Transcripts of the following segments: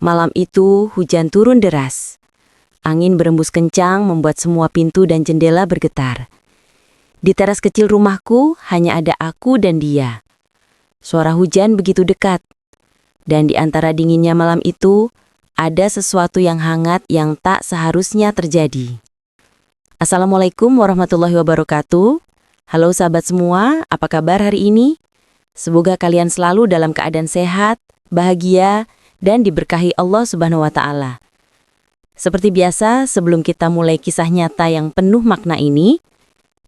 Malam itu hujan turun deras. Angin berembus kencang membuat semua pintu dan jendela bergetar. Di teras kecil rumahku hanya ada aku dan dia. Suara hujan begitu dekat. Dan di antara dinginnya malam itu, ada sesuatu yang hangat yang tak seharusnya terjadi. Assalamualaikum warahmatullahi wabarakatuh. Halo sahabat semua, apa kabar hari ini? Semoga kalian selalu dalam keadaan sehat, bahagia, dan diberkahi Allah Subhanahu wa Ta'ala. Seperti biasa, sebelum kita mulai kisah nyata yang penuh makna ini,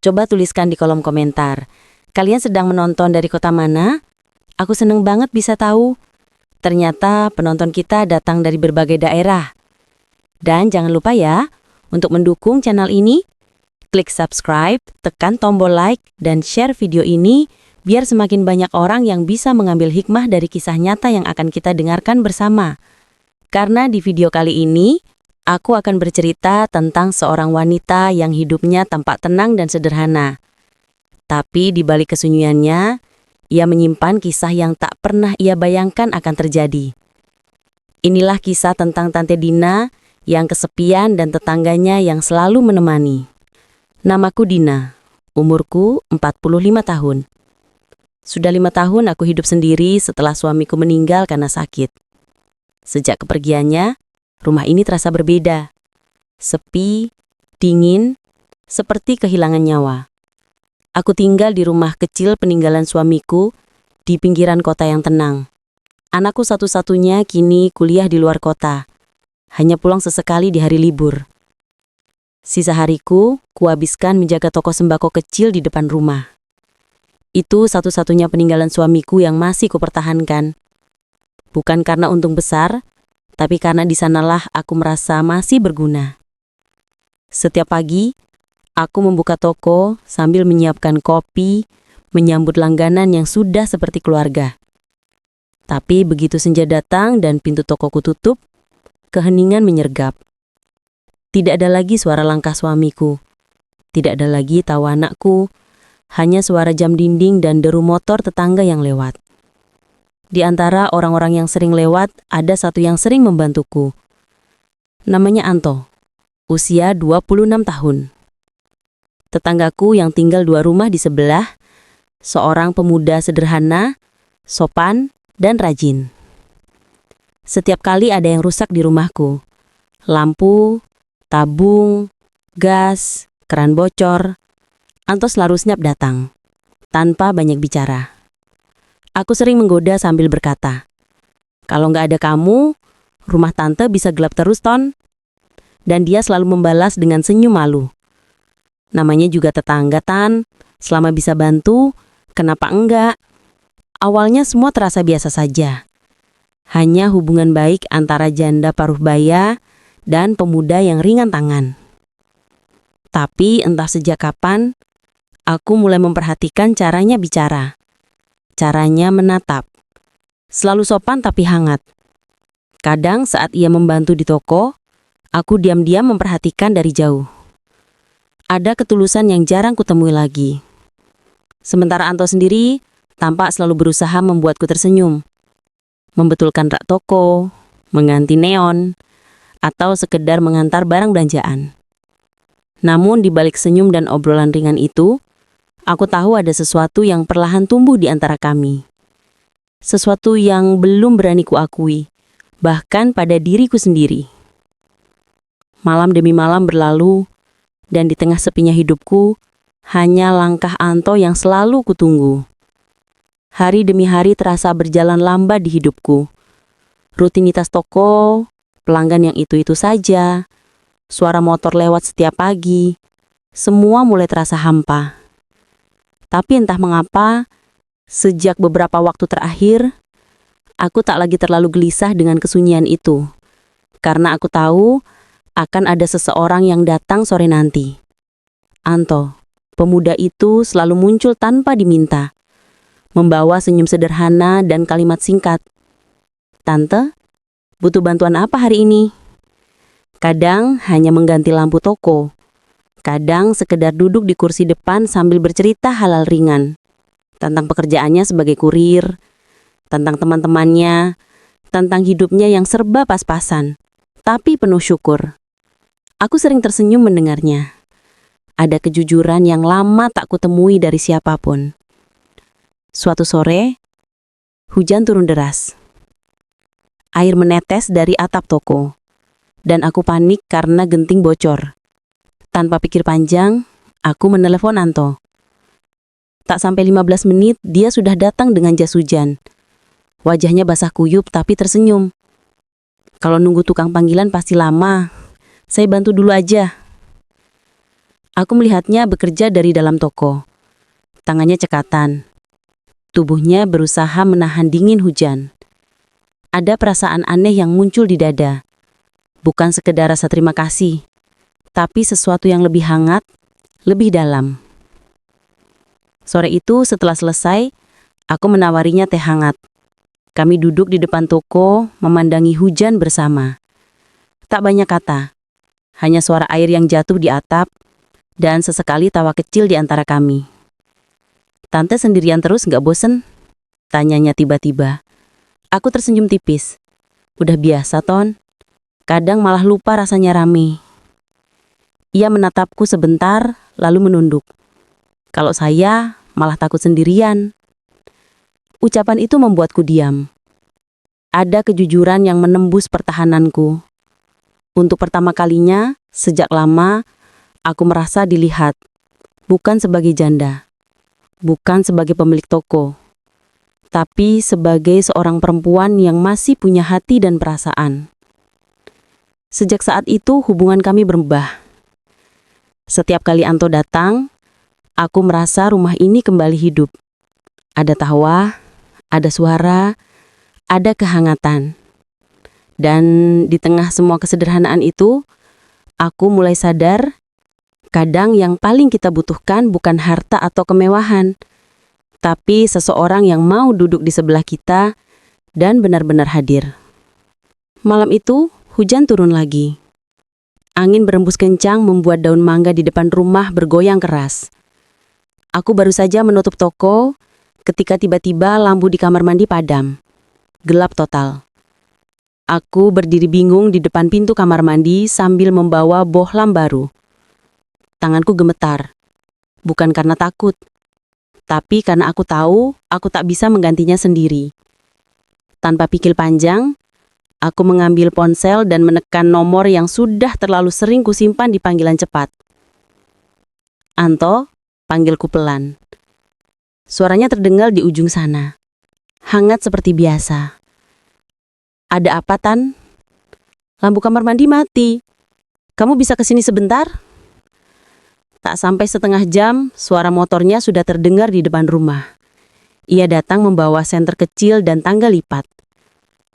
coba tuliskan di kolom komentar. Kalian sedang menonton dari kota mana? Aku seneng banget bisa tahu. Ternyata penonton kita datang dari berbagai daerah. Dan jangan lupa ya, untuk mendukung channel ini, klik subscribe, tekan tombol like, dan share video ini biar semakin banyak orang yang bisa mengambil hikmah dari kisah nyata yang akan kita dengarkan bersama. Karena di video kali ini, aku akan bercerita tentang seorang wanita yang hidupnya tampak tenang dan sederhana. Tapi di balik kesunyiannya, ia menyimpan kisah yang tak pernah ia bayangkan akan terjadi. Inilah kisah tentang Tante Dina yang kesepian dan tetangganya yang selalu menemani. Namaku Dina, umurku 45 tahun. Sudah 5 tahun aku hidup sendiri setelah suamiku meninggal karena sakit. Sejak kepergiannya, rumah ini terasa berbeda. Sepi, dingin, seperti kehilangan nyawa. Aku tinggal di rumah kecil peninggalan suamiku di pinggiran kota yang tenang. Anakku satu-satunya kini kuliah di luar kota. Hanya pulang sesekali di hari libur. Sisa hariku kuhabiskan menjaga toko sembako kecil di depan rumah. Itu satu-satunya peninggalan suamiku yang masih kupertahankan. Bukan karena untung besar, tapi karena di sanalah aku merasa masih berguna. Setiap pagi, aku membuka toko sambil menyiapkan kopi, menyambut langganan yang sudah seperti keluarga. Tapi begitu senja datang dan pintu tokoku tutup, keheningan menyergap. Tidak ada lagi suara langkah suamiku. Tidak ada lagi tawa anakku. Hanya suara jam dinding dan deru motor tetangga yang lewat. Di antara orang-orang yang sering lewat, ada satu yang sering membantuku. Namanya Anto, usia 26 tahun. Tetanggaku yang tinggal 2 rumah di sebelah, seorang pemuda sederhana, sopan, dan rajin. Setiap kali ada yang rusak di rumahku, lampu, tabung, gas, keran bocor, Anto selalu siap datang, tanpa banyak bicara. Aku sering menggoda sambil berkata, "Kalau nggak ada kamu, rumah tante bisa gelap terus, Ton." Dan dia selalu membalas dengan senyum malu. Namanya juga tetangga, Tan. Selama bisa bantu, kenapa enggak? Awalnya semua terasa biasa saja. Hanya hubungan baik antara janda paruh baya dan pemuda yang ringan tangan. Tapi entah sejak kapan, aku mulai memperhatikan caranya bicara, caranya menatap. Selalu sopan tapi hangat. Kadang saat ia membantu di toko, aku diam-diam memperhatikan dari jauh. Ada ketulusan yang jarang kutemui lagi. Sementara Anto sendiri tampak selalu berusaha membuatku tersenyum. Membetulkan rak toko, mengganti neon, atau sekedar mengantar barang belanjaan. Namun di balik senyum dan obrolan ringan itu, aku tahu ada sesuatu yang perlahan tumbuh di antara kami. Sesuatu yang belum berani kuakui, bahkan pada diriku sendiri. Malam demi malam berlalu, dan di tengah sepinya hidupku, hanya langkah Anto yang selalu kutunggu. Hari demi hari terasa berjalan lambat di hidupku. Rutinitas toko, pelanggan yang itu-itu saja, suara motor lewat setiap pagi, semua mulai terasa hampa. Tapi entah mengapa, sejak beberapa waktu terakhir, aku tak lagi terlalu gelisah dengan kesunyian itu. Karena aku tahu akan ada seseorang yang datang sore nanti. Anto, pemuda itu selalu muncul tanpa diminta. Membawa senyum sederhana dan kalimat singkat. "Tante, butuh bantuan apa hari ini?" Kadang hanya mengganti lampu toko. Kadang sekedar duduk di kursi depan sambil bercerita hal-hal ringan. Tentang pekerjaannya sebagai kurir, tentang teman-temannya, tentang hidupnya yang serba pas-pasan, tapi penuh syukur. Aku sering tersenyum mendengarnya. Ada kejujuran yang lama tak kutemui dari siapapun. Suatu sore, hujan turun deras. Air menetes dari atap toko, dan aku panik karena genting bocor. Tanpa pikir panjang, aku menelepon Anto. Tak sampai 15 menit, dia sudah datang dengan jas hujan. Wajahnya basah kuyup tapi tersenyum. Kalau nunggu tukang panggilan pasti lama. Saya bantu dulu aja. Aku melihatnya bekerja dari dalam toko. Tangannya cekatan. Tubuhnya berusaha menahan dingin hujan. Ada perasaan aneh yang muncul di dada. Bukan sekedar rasa terima kasih, tapi sesuatu yang lebih hangat, lebih dalam. Sore itu setelah selesai, aku menawarinya teh hangat. Kami duduk di depan toko, memandangi hujan bersama. Tak banyak kata, hanya suara air yang jatuh di atap, dan sesekali tawa kecil di antara kami. Tante sendirian terus gak bosen? Tanyanya tiba-tiba. Aku tersenyum tipis. Udah biasa, Ton. Kadang malah lupa rasanya rame. Ia menatapku sebentar, lalu menunduk. Kalau saya, malah takut sendirian. Ucapan itu membuatku diam. Ada kejujuran yang menembus pertahananku. Untuk pertama kalinya, sejak lama, aku merasa dilihat. Bukan sebagai janda. Bukan sebagai pemilik toko. Tapi sebagai seorang perempuan yang masih punya hati dan perasaan. Sejak saat itu hubungan kami berubah. Setiap kali Anto datang, aku merasa rumah ini kembali hidup. Ada tawa, ada suara, ada kehangatan. Dan di tengah semua kesederhanaan itu, aku mulai sadar, kadang yang paling kita butuhkan bukan harta atau kemewahan, tapi seseorang yang mau duduk di sebelah kita dan benar-benar hadir. Malam itu, hujan turun lagi. Angin berembus kencang membuat daun mangga di depan rumah bergoyang keras. Aku baru saja menutup toko ketika tiba-tiba lampu di kamar mandi padam. Gelap total. Aku berdiri bingung di depan pintu kamar mandi sambil membawa bohlam baru. Tanganku gemetar. Bukan karena takut, tapi karena aku tahu aku tak bisa menggantinya sendiri. Tanpa pikir panjang, aku mengambil ponsel dan menekan nomor yang sudah terlalu sering kusimpan di panggilan cepat. Anto, panggilku pelan. Suaranya terdengar di ujung sana. Hangat seperti biasa. Ada apa, Tan? Lampu kamar mandi mati. Kamu bisa kesini sebentar? Tak sampai setengah jam, suara motornya sudah terdengar di depan rumah. Ia datang membawa senter kecil dan tangga lipat.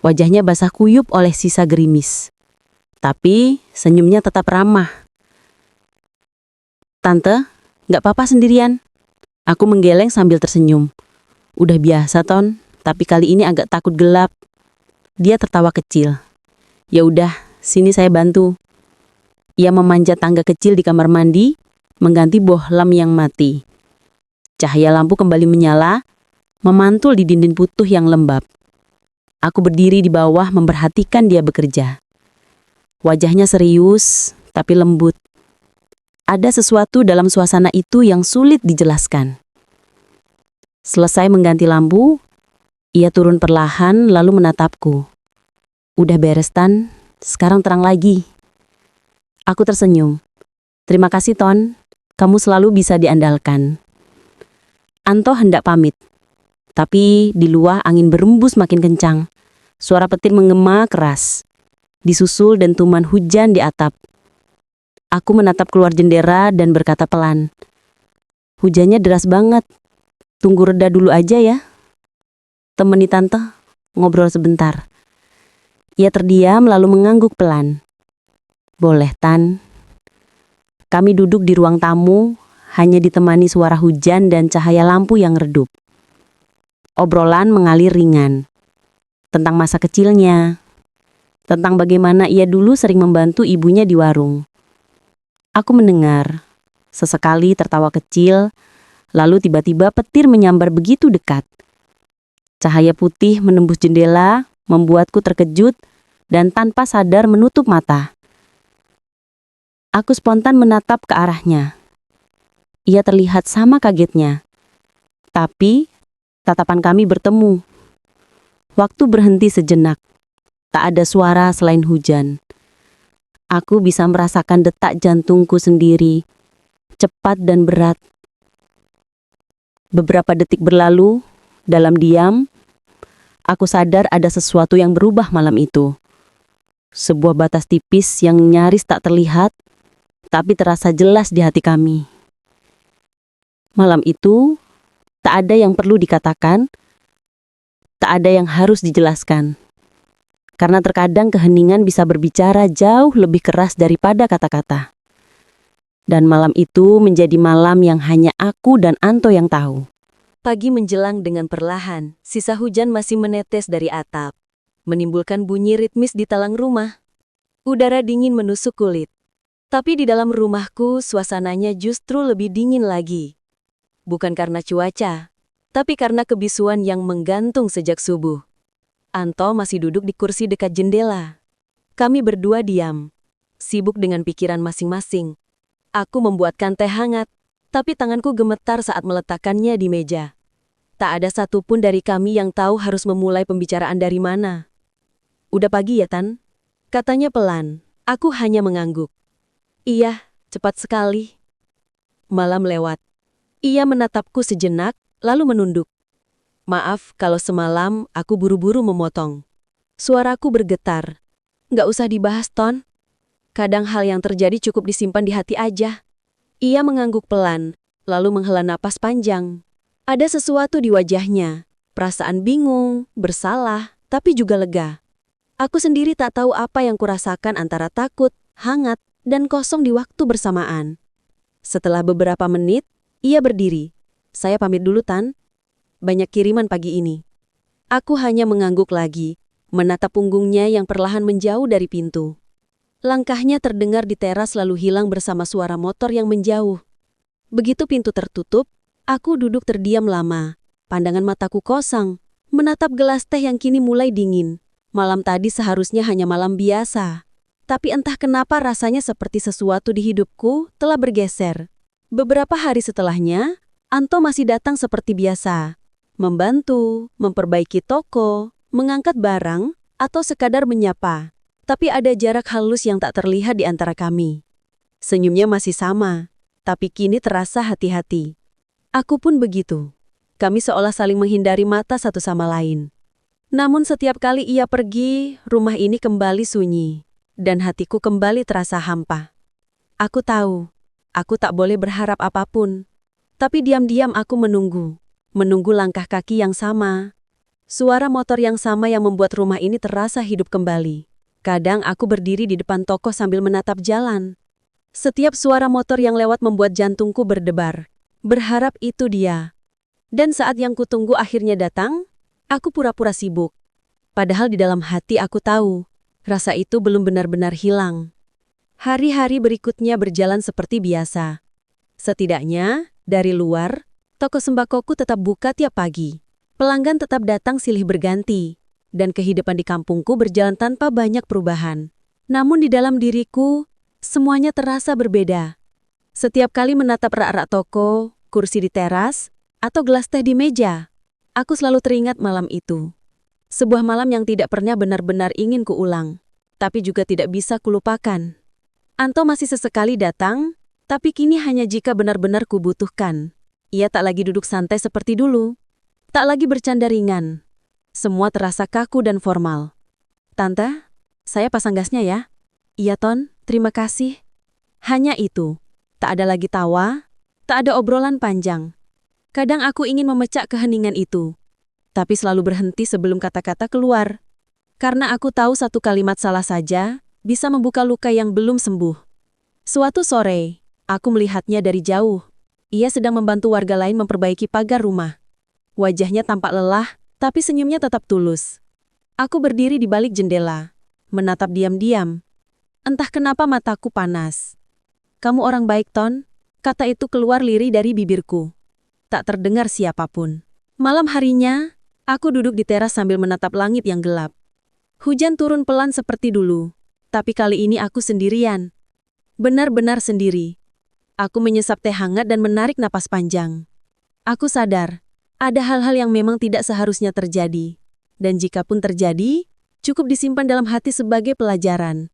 Wajahnya basah kuyup oleh sisa gerimis. Tapi senyumnya tetap ramah. Tante, gak apa-apa sendirian? Aku menggeleng sambil tersenyum. Udah biasa, Ton, tapi kali ini agak takut gelap. Dia tertawa kecil. Ya udah, sini saya bantu. Ia memanjat tangga kecil di kamar mandi, mengganti bohlam yang mati. Cahaya lampu kembali menyala, memantul di dinding putih yang lembab. Aku berdiri di bawah memperhatikan dia bekerja. Wajahnya serius, tapi lembut. Ada sesuatu dalam suasana itu yang sulit dijelaskan. Selesai mengganti lampu, ia turun perlahan lalu menatapku. Udah beres, Tan, sekarang terang lagi. Aku tersenyum. Terima kasih, Ton. Kamu selalu bisa diandalkan. Anto hendak pamit. Tapi di luar angin berembus makin kencang. Suara petir menggema keras. Disusul dentuman hujan di atap. Aku menatap keluar jendela dan berkata pelan. Hujannya deras banget. Tunggu reda dulu aja ya. Temani Tante, ngobrol sebentar. Ia terdiam lalu mengangguk pelan. Boleh, Tan. Kami duduk di ruang tamu, hanya ditemani suara hujan dan cahaya lampu yang redup. Obrolan mengalir ringan. Tentang masa kecilnya. Tentang bagaimana ia dulu sering membantu ibunya di warung. Aku mendengar. Sesekali tertawa kecil, lalu tiba-tiba petir menyambar begitu dekat. Cahaya putih menembus jendela, membuatku terkejut dan tanpa sadar menutup mata. Aku spontan menatap ke arahnya. Ia terlihat sama kagetnya. Tapi, tatapan kami bertemu. Waktu berhenti sejenak. Tak ada suara selain hujan. Aku bisa merasakan detak jantungku sendiri, cepat dan berat. Beberapa detik berlalu, dalam diam, aku sadar ada sesuatu yang berubah malam itu. Sebuah batas tipis yang nyaris tak terlihat, tapi terasa jelas di hati kami. Malam itu, tak ada yang perlu dikatakan, tak ada yang harus dijelaskan. Karena terkadang keheningan bisa berbicara jauh lebih keras daripada kata-kata. Dan malam itu menjadi malam yang hanya aku dan Anto yang tahu. Pagi menjelang dengan perlahan, sisa hujan masih menetes dari atap, menimbulkan bunyi ritmis di talang rumah. Udara dingin menusuk kulit. Tapi di dalam rumahku, suasananya justru lebih dingin lagi. Bukan karena cuaca, tapi karena kebisuan yang menggantung sejak subuh. Anto masih duduk di kursi dekat jendela. Kami berdua diam, sibuk dengan pikiran masing-masing. Aku membuatkan teh hangat, tapi tanganku gemetar saat meletakkannya di meja. Tak ada satupun dari kami yang tahu harus memulai pembicaraan dari mana. "Udah pagi ya, Tan?" Katanya pelan. Aku hanya mengangguk. "Iya, cepat sekali." Malam lewat. Ia menatapku sejenak, lalu menunduk. "Maaf kalau semalam aku buru-buru memotong." Suaraku bergetar. "Nggak usah dibahas, Ton. Kadang hal yang terjadi cukup disimpan di hati aja." Ia mengangguk pelan, lalu menghela napas panjang. Ada sesuatu di wajahnya, perasaan bingung, bersalah, tapi juga lega. Aku sendiri tak tahu apa yang kurasakan antara takut, hangat, dan kosong di waktu bersamaan. Setelah beberapa menit, ia berdiri. "Saya pamit dulu, Tan. Banyak kiriman pagi ini." Aku hanya mengangguk lagi, menatap punggungnya yang perlahan menjauh dari pintu. Langkahnya terdengar di teras lalu hilang bersama suara motor yang menjauh. Begitu pintu tertutup, aku duduk terdiam lama. Pandangan mataku kosong, menatap gelas teh yang kini mulai dingin. Malam tadi seharusnya hanya malam biasa. Tapi entah kenapa rasanya seperti sesuatu di hidupku telah bergeser. Beberapa hari setelahnya, Anto masih datang seperti biasa. Membantu, memperbaiki toko, mengangkat barang, atau sekadar menyapa. Tapi ada jarak halus yang tak terlihat di antara kami. Senyumnya masih sama, tapi kini terasa hati-hati. Aku pun begitu. Kami seolah saling menghindari mata satu sama lain. Namun setiap kali ia pergi, rumah ini kembali sunyi, dan hatiku kembali terasa hampa. Aku tahu, aku tak boleh berharap apapun. Tapi diam-diam aku menunggu langkah kaki yang sama. Suara motor yang sama yang membuat rumah ini terasa hidup kembali. Kadang aku berdiri di depan toko sambil menatap jalan. Setiap suara motor yang lewat membuat jantungku berdebar. Berharap itu dia. Dan saat yang kutunggu akhirnya datang, aku pura-pura sibuk. Padahal di dalam hati aku tahu, rasa itu belum benar-benar hilang. Hari-hari berikutnya berjalan seperti biasa. Setidaknya, dari luar, toko sembakoku tetap buka tiap pagi. Pelanggan tetap datang silih berganti. Dan kehidupan di kampungku berjalan tanpa banyak perubahan. Namun di dalam diriku, semuanya terasa berbeda. Setiap kali menatap rak-rak toko, kursi di teras, atau gelas teh di meja, aku selalu teringat malam itu. Sebuah malam yang tidak pernah benar-benar ingin kuulang, tapi juga tidak bisa kulupakan. Anto masih sesekali datang, tapi kini hanya jika benar-benar kubutuhkan. Ia tak lagi duduk santai seperti dulu, tak lagi bercanda ringan. Semua terasa kaku dan formal. "Tante, saya pasang gasnya ya." "Iya, Ton, terima kasih." Hanya itu. Tak ada lagi tawa, tak ada obrolan panjang. Kadang aku ingin memecah keheningan itu, tapi selalu berhenti sebelum kata-kata keluar. Karena aku tahu satu kalimat salah saja bisa membuka luka yang belum sembuh. Suatu sore, aku melihatnya dari jauh. Ia sedang membantu warga lain memperbaiki pagar rumah. Wajahnya tampak lelah, tapi senyumnya tetap tulus. Aku berdiri di balik jendela, menatap diam-diam. Entah kenapa mataku panas. "Kamu orang baik, Ton." Kata itu keluar lirih dari bibirku. Tak terdengar siapapun. Malam harinya, aku duduk di teras sambil menatap langit yang gelap. Hujan turun pelan seperti dulu, tapi kali ini aku sendirian. Benar-benar sendiri. Aku menyesap teh hangat dan menarik napas panjang. Aku sadar, ada hal-hal yang memang tidak seharusnya terjadi. Dan jikapun terjadi, cukup disimpan dalam hati sebagai pelajaran.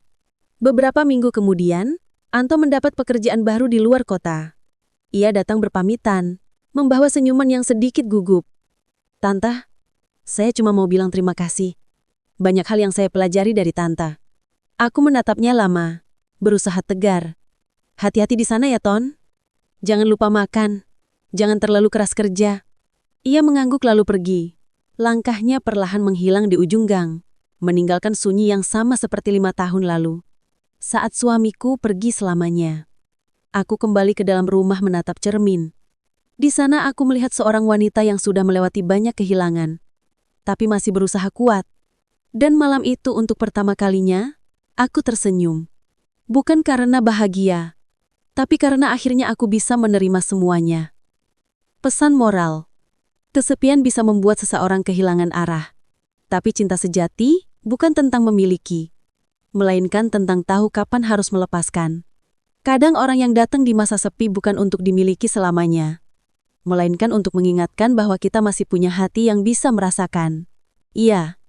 Beberapa minggu kemudian, Anto mendapat pekerjaan baru di luar kota. Ia datang berpamitan, membawa senyuman yang sedikit gugup. "Tante, saya cuma mau bilang terima kasih. Banyak hal yang saya pelajari dari Tante." Aku menatapnya lama, berusaha tegar. "Hati-hati di sana ya, Ton. Jangan lupa makan. Jangan terlalu keras kerja." Ia mengangguk lalu pergi. Langkahnya perlahan menghilang di ujung gang, meninggalkan sunyi yang sama seperti 5 tahun lalu. Saat suamiku pergi selamanya, aku kembali ke dalam rumah menatap cermin. Di sana aku melihat seorang wanita yang sudah melewati banyak kehilangan, tapi masih berusaha kuat. Dan malam itu untuk pertama kalinya, aku tersenyum. Bukan karena bahagia, tapi karena akhirnya aku bisa menerima semuanya. Pesan moral. Kesepian bisa membuat seseorang kehilangan arah. Tapi cinta sejati bukan tentang memiliki, melainkan tentang tahu kapan harus melepaskan. Kadang orang yang datang di masa sepi bukan untuk dimiliki selamanya, melainkan untuk mengingatkan bahwa kita masih punya hati yang bisa merasakan. Iya,